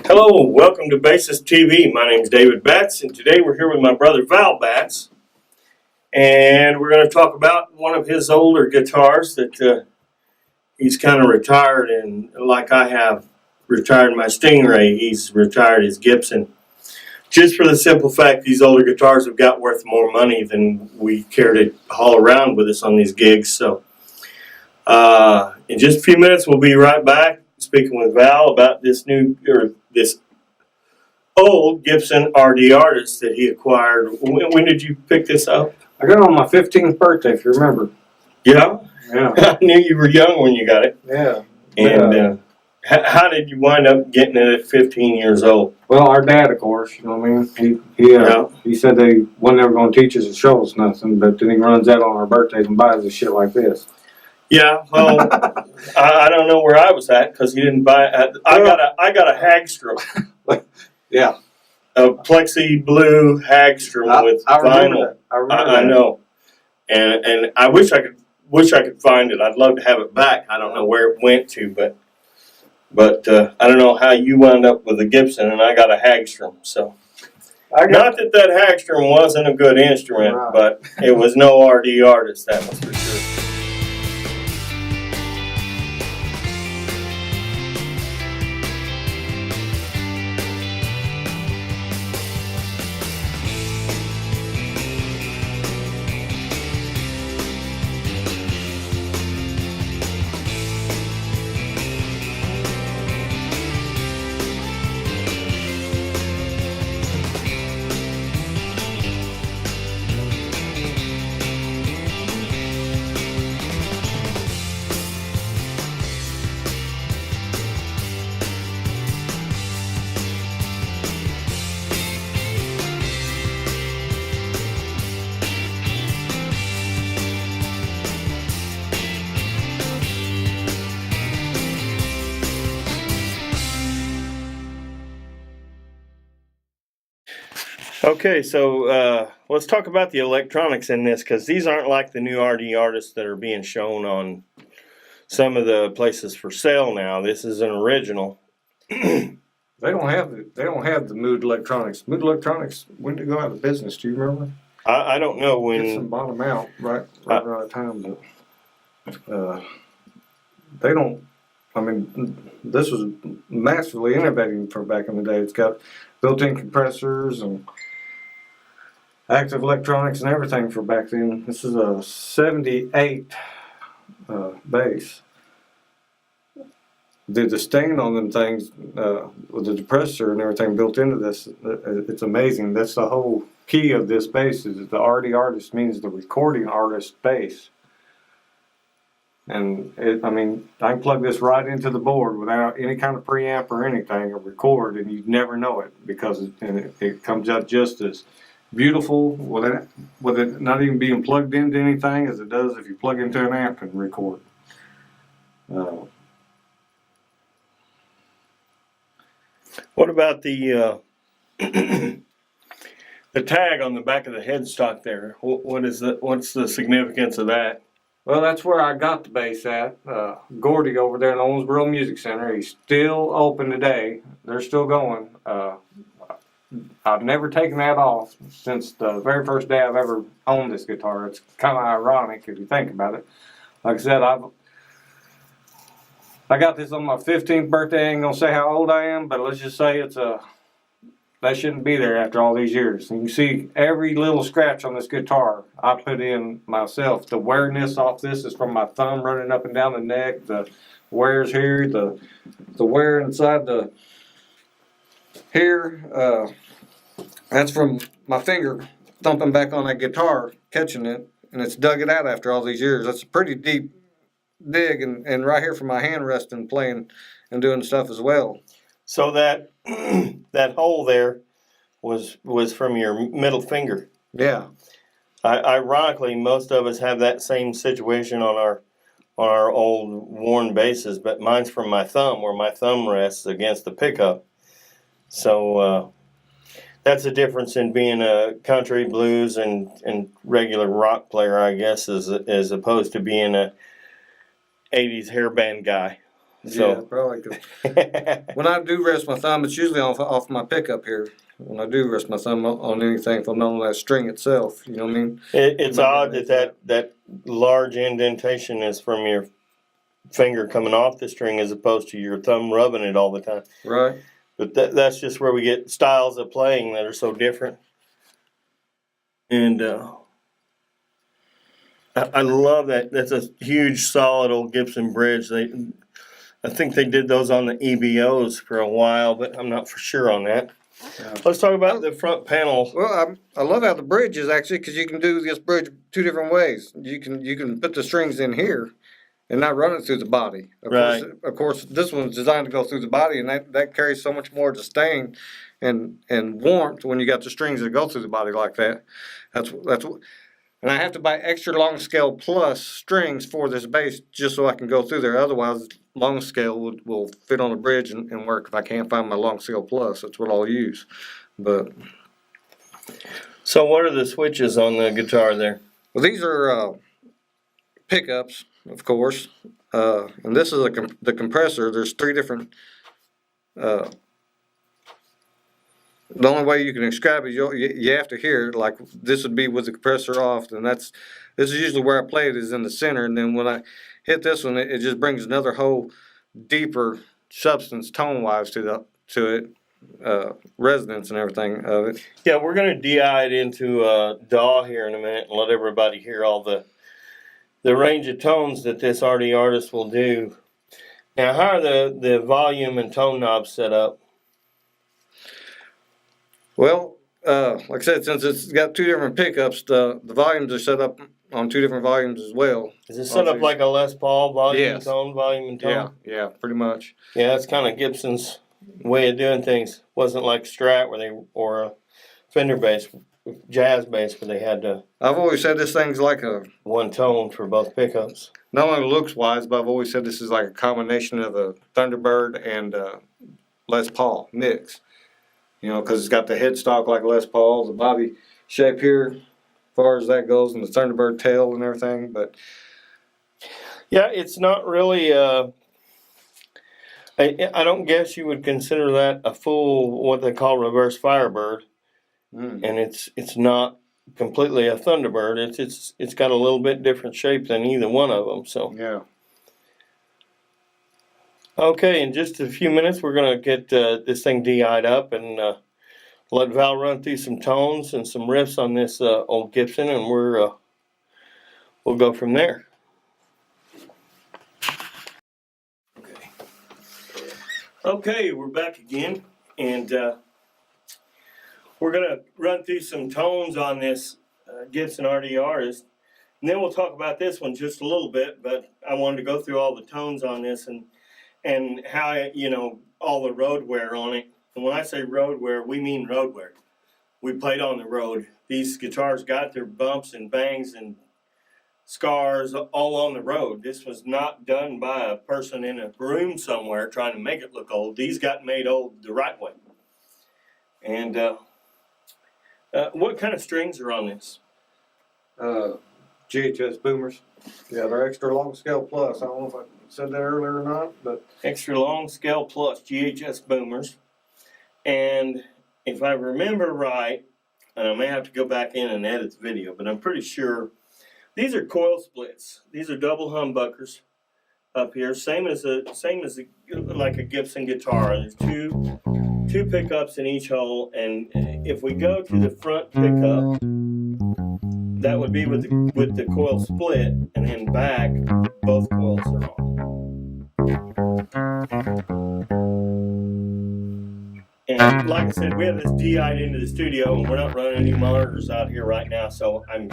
Hello, welcome to Bassist TV. My name is David Batts, and today we're here with my brother Val Batts, and we're going to talk about one of his older guitars that he's kind of retired, and like I have retired my Stingray, he's retired his Gibson. Just for the simple fact these older guitars have got worth more money than we care to haul around with us on these gigs. So in just a few minutes we'll be right back speaking with Val about this old Gibson RD Artist that he acquired. When did you pick this up? I got it on my 15th birthday, if you remember. Yeah? Yeah. I knew you were young when you got it. Yeah. And how did you wind up getting it at 15 years old? Well, our dad, of course, you know what I mean? He said they wasn't ever going to teach us or show us nothing, but then he runs out on our birthdays and buys us shit like this. Yeah, well, I don't know where I was at because he didn't buy it. I got a Hagstrom. Yeah. A plexi blue Hagstrom with vinyl. I know, and I wish I could find it. I'd love to have it back. I don't know where it went to, but I don't know how you wound up with a Gibson, and I got a Hagstrom. So, not that Hagstrom wasn't a good instrument, right, but it was no RD Artist, that was for sure. Okay, so let's talk about the electronics in this, because these aren't like the new RD Artists that are being shown on some of the places for sale now. This is an original. They don't have the Mood Electronics. Mood Electronics, when did it go out of business? Do you remember? I don't know when. Gibson bought them out right around the time, but they don't. I mean, this was massively innovating for back in the day. It's got built-in compressors and active electronics and everything for back then. This is a 78 bass. The stain on them things with the depressor and everything built into this, it's amazing. That's the whole key of this bass, is that the RD Artist means the recording artist bass. And I mean, I can plug this right into the board without any kind of preamp or anything, or record, and you'd never know it, because it comes out just as beautiful with it not even being plugged into anything as it does if you plug into an amp and record. What about the the tag on the back of the headstock there? What's the significance of that? Well, that's where I got the bass at. Gordy over there in the Owensboro Music Center. He's still open today. They're still going. I've never taken that off since the very first day I've ever owned this guitar. It's kind of ironic if you think about it. Like I said, I got this on my 15th birthday. I ain't gonna say how old I am, but let's just say that shouldn't be there after all these years. And you can see every little scratch on this guitar I put in myself. The wearness off this is from my thumb running up and down the neck. The wears here, the wear inside the here. That's from my finger thumping back on that guitar, catching it, and it's dug it out after all these years. That's a pretty deep dig, and right here from my hand resting, playing and doing stuff as well. So that that hole there was from your middle finger. Yeah. Ironically, most of us have that same situation on our old worn basses, but mine's from my thumb, where my thumb rests against the pickup. So that's the difference in being a country, blues, and regular rock player, I guess, as opposed to being a 80s hairband guy. Yeah, probably. 'Cause when I do rest my thumb, it's usually off my pickup here. When I do rest my thumb on anything from on that string itself, you know what I mean? It's odd that large indentation is from your finger coming off the string as opposed to your thumb rubbing it all the time. Right. But that's just where we get styles of playing that are so different. And I love that. That's a huge, solid old Gibson bridge. I think they did those on the EBOs for a while, but I'm not for sure on that. Yeah. Let's talk about the front panel. Well, I love how the bridge is actually, because you can do this bridge two different ways. You can put the strings in here and not run it through the body. Of course, this one's designed to go through the body, and that carries so much more sustain and warmth when you got the strings that go through the body like that. That's what. And I have to buy extra long scale plus strings for this bass just so I can go through there. Otherwise, long scale will fit on the bridge and work if I can't find my long scale plus. That's what I'll use. But so, what are the switches on the guitar there? Well, these are pickups, of course, and this is the compressor. There's three different. The only way you can describe it, you have to hear it. Like this would be with the compressor off, and this is usually where I play it, is in the center. And then when I hit this one, it just brings another whole deeper substance tone-wise to it, resonance and everything of it. Yeah, we're going to DI it into DAW here in a minute and let everybody hear all the range of tones that this RD artist will do. Now, how are the volume and tone knobs set up? Well, like I said, since it's got two different pickups, the volumes are set up on two different volumes as well. Is it set up like a Les Paul, volume and tone, volume and tone? Yeah, pretty much. Yeah, that's kind of Gibson's way of doing things. Wasn't like Strat or a Fender bass, jazz bass, where they had to. I've always said this thing's like a one tone for both pickups. Not only looks wise, but I've always said this is like a combination of a Thunderbird and Les Paul mix. You know, because it's got the headstock like Les Paul, the body shape here, as far as that goes, and the Thunderbird tail and everything. But yeah, it's not really. I don't guess you would consider that a full what they call reverse Firebird, and it's not completely a Thunderbird. It's got a little bit different shape than either one of them. So yeah. Okay, in just a few minutes, we're going to get this thing DI'd up and let Val run through some tones and some riffs on this old Gibson, and we'll go from there. Okay, we're back again, and we're going to run through some tones on this Gibson RDR, and then we'll talk about this one just a little bit, but I wanted to go through all the tones on this and how, you know, all the road wear on it. And when I say road wear, we mean road wear. We played on the road. These guitars got their bumps and bangs and scars all on the road. This was not done by a person in a room somewhere trying to make it look old. These got made old the right way. And what kind of strings are on this? GHS boomers. Yeah, they're extra long scale plus. I don't know if I said that earlier or not, but extra long scale plus GHS boomers. And if I remember right, and I may have to go back in and edit the video, but I'm pretty sure these are coil splits. These are double humbuckers up here, same as like a Gibson guitar. There's two pickups in each hole, and if we go to the front pickup, that would be with the coil split, and then back, both coils are on. And like I said, we have this DI'd into the studio, and we're not running any monitors out here right now, so I'm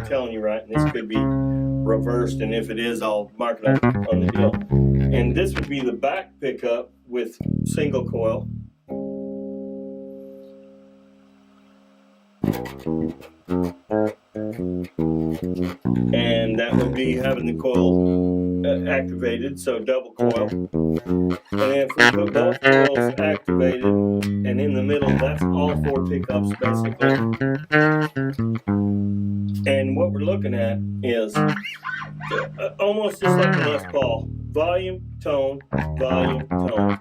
telling you right, and this could be reversed, and if it is, I'll mark it on the deal. And this would be the back pickup with single coil. And that would be having the coil activated, so double coil. And then if we put both coils activated, and in the middle, that's all four pickups basically. And what we're looking at is almost just like a Les Paul. volume, tone, volume, tone.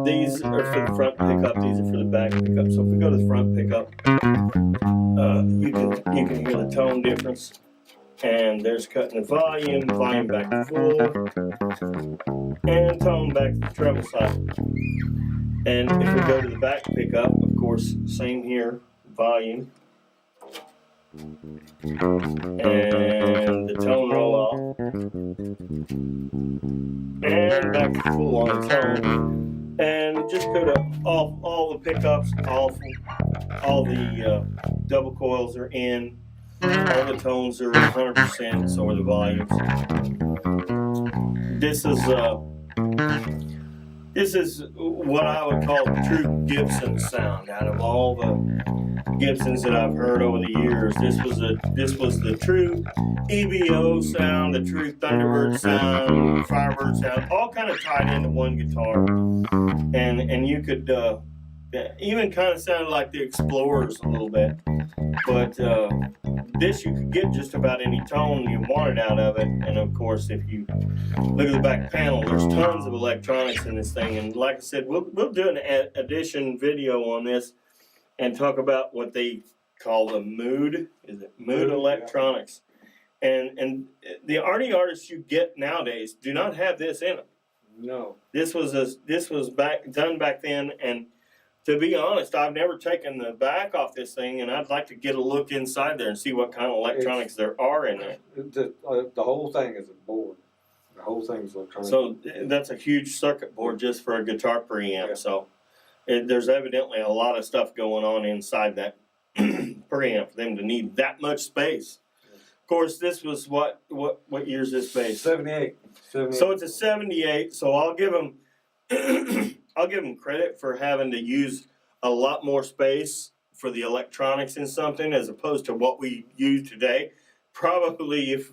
These are for the front pickup. These are for the back pickup. So if we go to the front pickup, you can hear the tone difference. And there's cutting the volume back to full, and tone back to the treble side. And if we go to the back pickup, of course, same here, volume, and the tone roll off, and back to full on tone, and just go to all the pickups, all the double coils are in, all the tones are 100%, so are the volumes. This is what I would call the true Gibson sound. Out of all the Gibsons that I've heard over the years, this was the true EBO sound, the true Thunderbird sound, Firebird sound, all kind of tied into one guitar. And you could even kind of sounded like the Explorers a little bit. But this you could get just about any tone you wanted out of it. And of course, if you look at the back panel, there's tons of electronics in this thing. And like I said, we'll do an addition video on this and talk about what they call the mood. Is it mood electronics? And the Arnie artists you get nowadays do not have this in them. No. This was done back then, and to be honest, I've never taken the back off this thing, and I'd like to get a look inside there and see what kind of electronics there are in there. The whole thing is a board. The whole thing is electronic. So that's a huge circuit board just for a guitar preamp. Yeah. So there's evidently a lot of stuff going on inside that preamp for them to need that much space. Of course, this was what year's this bass? 78. So it's a 78. So I'll give them credit for having to use a lot more space for the electronics in something as opposed to what we use today. Probably if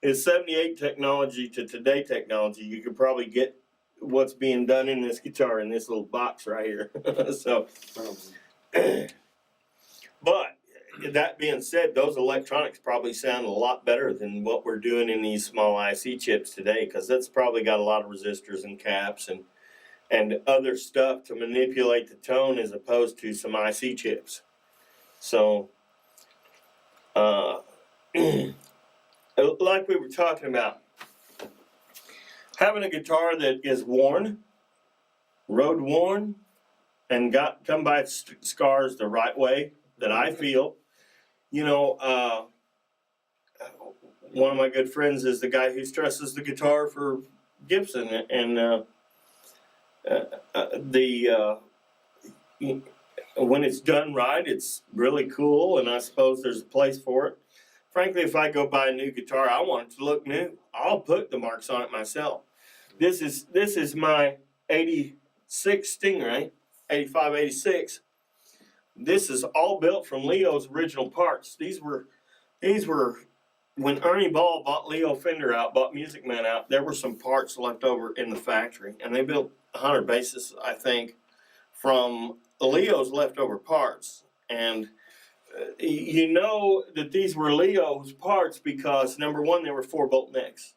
it's 78 technology to today technology, you could probably get what's being done in this guitar in this little box right here. So, but that being said, those electronics probably sound a lot better than what we're doing in these small IC chips today, because that's probably got a lot of resistors and caps and other stuff to manipulate the tone as opposed to some IC chips. So, like we were talking about, having a guitar that is worn, road worn, and come by scars the right way that I feel. You know, one of my good friends is the guy who stresses the guitar for Gibson, and when it's done right, it's really cool, and I suppose there's a place for it. Frankly, if I go buy a new guitar, I want it to look new. I'll put the marks on it myself. This is my 86 Stingray, 85, 86. This is all built from Leo's original parts. These were when Ernie Ball bought Leo Fender out, bought MusicMan out, there were some parts left over in the factory, and they built 100 basses, I think, from Leo's leftover parts. And you know that these were Leo's parts because, number one, they were 4-bolt necks.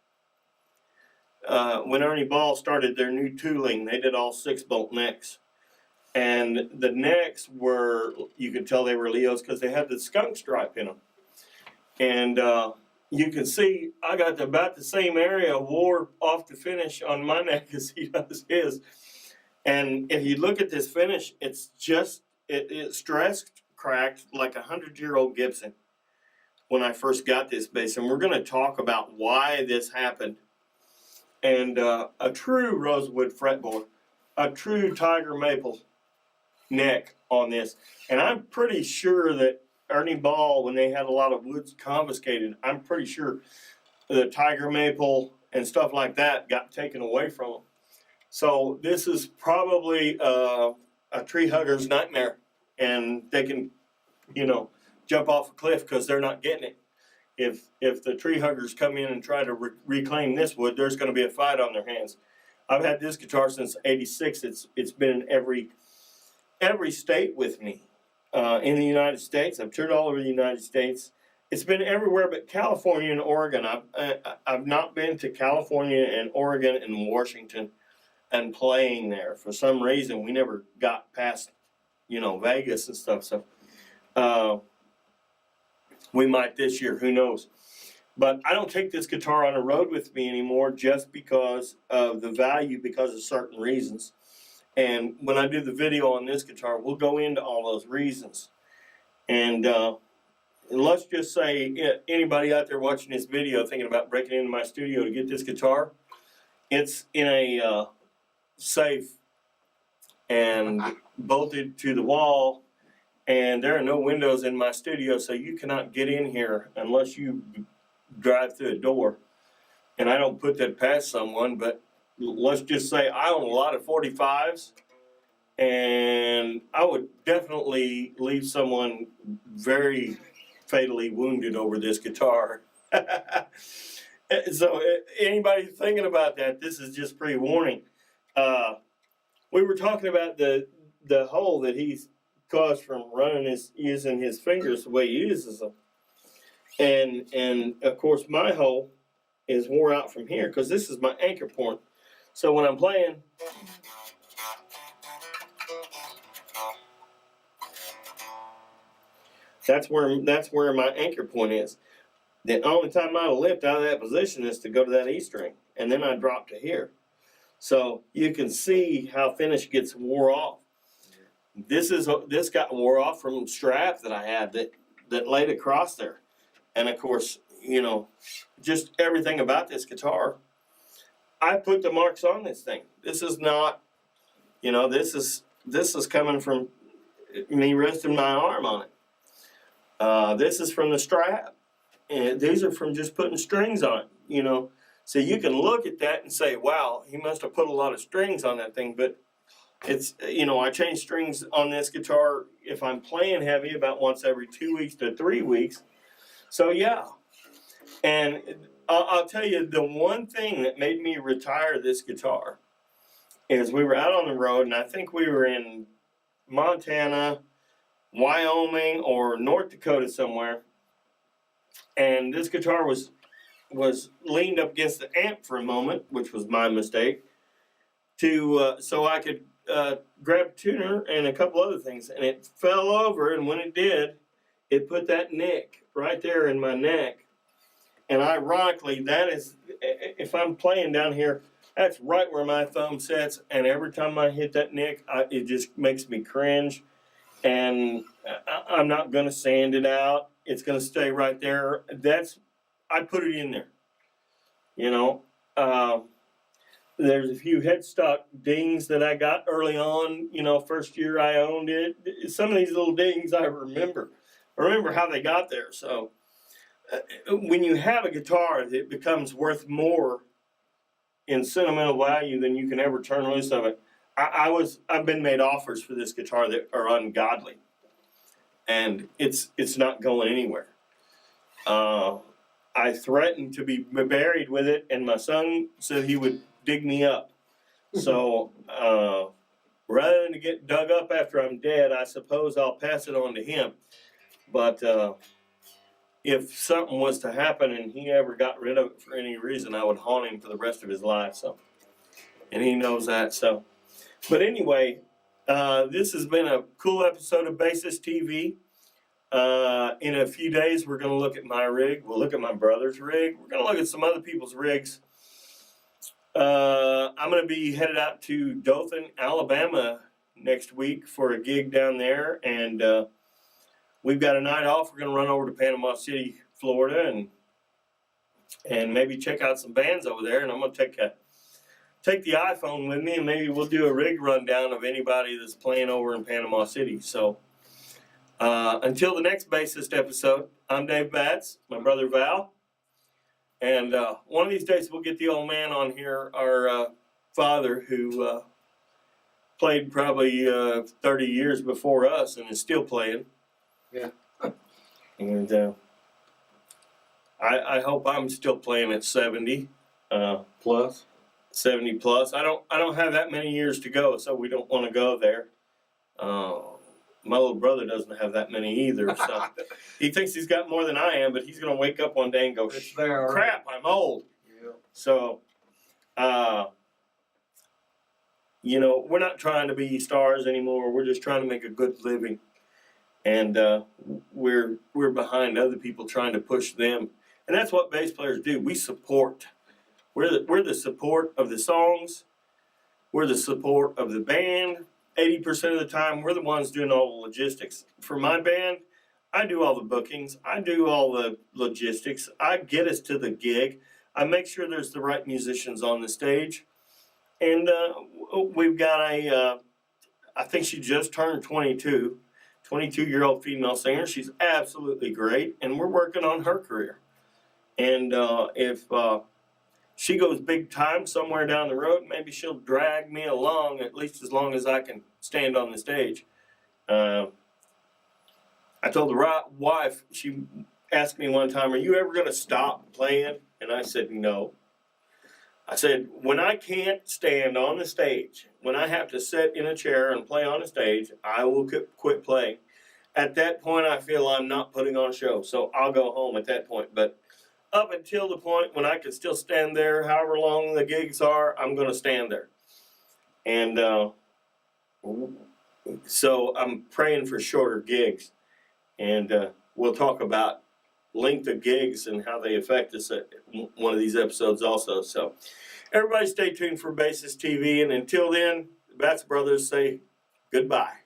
When Ernie Ball started their new tooling, they did all 6-bolt necks. And the necks were, you could tell they were Leo's because they had the skunk stripe in them. And you can see I got about the same area wore off the finish on my neck as he does his. And if you look at this finish, it's just, it's stressed, cracked like a 100-year-old Gibson when I first got this bass. And we're going to talk about why this happened. And a true rosewood fretboard, a true tiger maple neck on this. And I'm pretty sure that Ernie Ball, when they had a lot of woods confiscated, I'm pretty sure the tiger maple and stuff like that got taken away from them. So this is probably a tree hugger's nightmare, and they can, you know, jump off a cliff because they're not getting it. If the tree huggers come in and try to reclaim this wood, there's going to be a fight on their hands. I've had this guitar since '86. It's been in every state with me in the United States. I've toured all over the United States. it's been everywhere but California and Oregon. I've not been to California and Oregon and Washington and playing there. For some reason, we never got past, Vegas and stuff. So we might this year, who knows. But I don't take this guitar on the road with me anymore just because of the value, because of certain reasons. And when I do the video on this guitar, we'll go into all those reasons. And let's just say anybody out there watching this video thinking about breaking into my studio to get this guitar, it's in a safe and bolted to the wall, and there are no windows in my studio, so you cannot get in here unless you drive through a door. And I don't put that past someone, but let's just say I own a lot of 45s, and I would definitely leave someone very fatally wounded over this guitar. So anybody thinking about that, this is just pre-warning. We were talking about the hole that he's caused from using his fingers the way he uses them. And of course my hole is wore out from here because this is my anchor point. So when I'm playing, that's where my anchor point is. The only time I'll lift out of that position is to go to that E string, and then I drop to here. So you can see how finish gets wore off. This got wore off from strap that I had that laid across there. And of course, just everything about this guitar, I put the marks on this thing. This is not, this is coming from me resting my arm on it. This is from the strap. And these are from just putting strings on it, So you can look at that and say, wow, he must have put a lot of strings on that thing. But it's, I change strings on this guitar if I'm playing heavy about once every 2 weeks to 3 weeks. So yeah, and I'll tell you, the one thing that made me retire this guitar is we were out on the road, and I think we were in Montana, Wyoming, or North Dakota somewhere, and this guitar was leaned up against the amp for a moment, which was my mistake, so I could grab a tuner and a couple other things, and it fell over, and when it did, it put that nick right there in my neck. And ironically, that is, if I'm playing down here, that's right where my thumb sets, and every time I hit that nick, it just makes me cringe, and I'm not going to sand it out. It's going to stay right there. I put it in there. There's a few headstock dings that I got early on, first year I owned it. Some of these little dings I remember how they got there. So when you have a guitar, it becomes worth more in sentimental value than you can ever turn loose of it. I've been made offers for this guitar that are ungodly, and it's not going anywhere. I threatened to be buried with it, and my son said he would dig me up. So rather than to get dug up after I'm dead, I suppose I'll pass it on to him. But if something was to happen and he ever got rid of it for any reason, I would haunt him for the rest of his life. So, and he knows that. So, but anyway, this has been a cool episode of Bassist TV. In a few days, we're going to look at my rig. We'll look at my brother's rig. We're going to look at some other people's rigs. I'm going to be headed out to Dothan, Alabama next week for a gig down there, and we've got a night off. We're going to run over to Panama City, Florida, and maybe check out some bands over there. And I'm going to take the iPhone with me, and maybe we'll do a rig rundown of anybody that's playing over in Panama City. So until the next Bassist episode, I'm Dave Batts, my brother Val. And one of these days we'll get the old man on here, our father, who played probably 30 years before us and is still playing. Yeah. And I hope I'm still playing at 70 Plus. 70 plus. I don't have that many years to go, so we don't want to go there. my little brother doesn't have that many either. So he thinks he's got more than I am, but he's going to wake up one day and go, crap, I'm old. Yeah. So, you know, we're not trying to be stars anymore. We're just trying to make a good living. And we're behind other people trying to push them. And that's what bass players do. We support. We're the support of the songs. We're the support of the band. 80% of the time, we're the ones doing all the logistics. For my band, I do all the bookings. I do all the logistics. I get us to the gig. I make sure there's the right musicians on the stage. And we've got I think she just turned 22, 22-year-old female singer. She's absolutely great, and we're working on her career. And if she goes big time somewhere down the road, maybe she'll drag me along, at least as long as I can stand on the stage. I told the wife, she asked me one time, are you ever going to stop playing? And I said, no. I said, when I can't stand on the stage, when I have to sit in a chair and play on a stage, I will quit playing. At that point, I feel I'm not putting on a show, so I'll go home at that point. But up until the point when I can still stand there, however long the gigs are, I'm going to stand there. And so I'm praying for shorter gigs. And we'll talk about length of gigs and how they affect us at one of these episodes also. So everybody stay tuned for Bassist TV. And until then, the Batts brothers say goodbye.